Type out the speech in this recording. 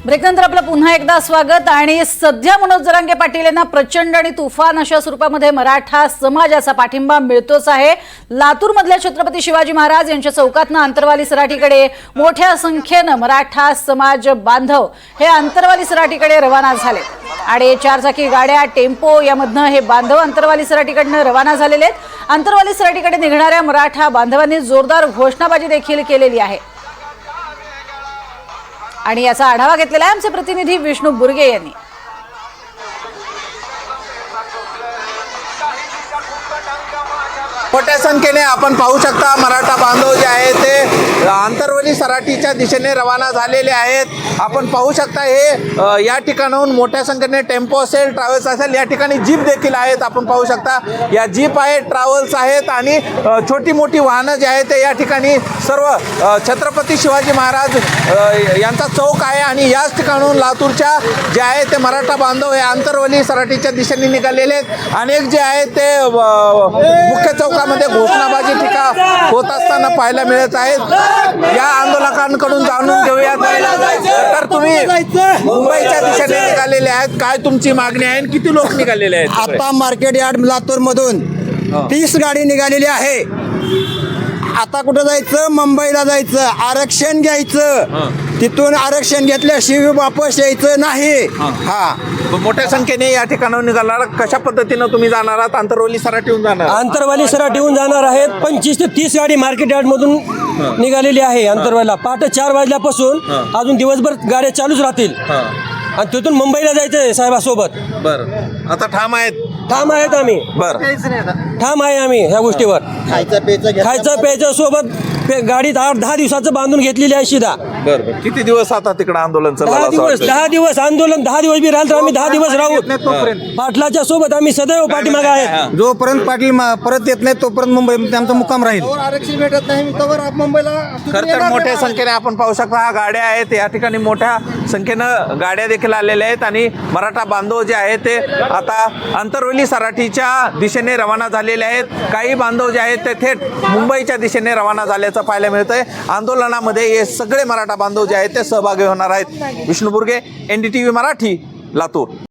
ब्रेकनंतर आपलं पुन्हा एकदा स्वागत। आणि सध्या मनोज जरांगे पाटील यांना प्रचंड आणि तुफान अशा स्वरूपामध्ये मराठा समाजाचा पाठिंबा मिळतोच आहे। लातूर मधल्या छत्रपती शिवाजी महाराज यांच्या चौकातनं आंतरवाली सराटीकडे मोठ्या संख्येने मराठा समाज बांधव हे आंतरवाली सराटीकडे रवाना झाले आणि चारचाकी गाड्या टेम्पो यामधनं हे बांधव आंतरवाली सराटीकडनं रवाना झालेले आहेत। आंतरवाली सराटीकडे निघणाऱ्या मराठा बांधवांनी जोरदार घोषणाबाजी देखील केलेली आहे आणि याचा आढावा घेतलेला आहे आमचे प्रतिनिधी विष्णू बुर्गे यांनी। मोठ्या संख्येने आपण पाहू शकता मराठा बांधव जे आहेत ते आंतरवली सराटीच्या दिशेने रवाना झालेले आहेत। आपण पाहू शकता हे या ठिकाणाहून मोठ्या संख्येने टेम्पो असेल, ट्रॅव्हल्स असेल, या ठिकाणी जीप देखील आहेत। आपण पाहू शकता या जीप आहेत, ट्रॅव्हल्स आहेत आणि छोटी मोठी वाहनं जे आहेत ते या ठिकाणी सर्व छत्रपती शिवाजी महाराज यांचा चौक आहे आणि याच ठिकाणाहून लातूरच्या जे आहे ते मराठा बांधव हे आंतरवली सराटीच्या दिशेने निघालेले आहेत। अनेक जे आहेत ते मुख्य चौकामध्ये घोषणाबाजी होत असताना पाहायला मिळत आहेत। या आंदोलकांकडून जाणून घेऊया तर तुम्ही मुंबईच्या दिशेने निघालेले आहेत, काय तुमची मागणी आहे, किती लोक निघालेले आहेत? आता मार्केट यार्ड लातूर मधून 30 गाडी निघालेली आहे। आता कुठं जायचं? मुंबईला जायचं, आरक्षण घ्यायचं, तिथून आरक्षण घेतल्याशिवाय वापस यायचं नाही। मोठ्या संख्येने या ठिकाणाहून निघाला, कशा पद्धतीनं तुम्ही जाणार आहात? आंतरवली सराटीहून जाणार? आंतरवाली सराटीहून जाणार आहेत। 25 ते 30 गाडी मार्केट यार्ड मधून निघालेली आहे आंतरवालीला। पहाटे 4 वाजल्यापासून अजून दिवसभर गाड्या चालूच राहतील आणि तिथून मुंबईला जायचंय साहेबासोबत। बरं, आता ठाम आहेत आम्ही। बरं, ठाम आहे आम्ही ह्या गोष्टीवर। खायचं प्यायचं सोबत गाडीत 8-10 दिवसाचं बांधून घेतलेली आहे शिदा। बरं, किती दिवस आता तिकडे आंदोलन चाललं? 10 दिवस आंदोलन, 10 दिवस बी राहिलं तर आम्ही 10 दिवस राहू। पाटलाच्या सोबत आम्ही सदैव पाठीमागे आहे। जोपर्यंत पाटील परत येत नाही तोपर्यंत मुंबईमध्ये आमचा मुक्काम राहील। आरक्षण भेटत नाही तोवर मुंबईला खरं तर मोठ्या संख्येने आपण पाहू शकता हा गाड्या आहेत, या ठिकाणी मोठ्या संख्येनं गाड्या देखील आलेल्या आहेत आणि मराठा बांधव जे आहेत ते आता आंतरवली सराटीच्या दिशेने रवाना झालेले आहेत। काही बांधव जे आहेत ते थेट मुंबईच्या दिशेने रवाना झाल्याचं पाहायला मिळतंय। आंदोलनामध्ये हे सगळे मराठा बांधव जे आहेत ते सहभागी होणार आहेत। विष्णू बुर्गे, NDTV मराठी, लातूर।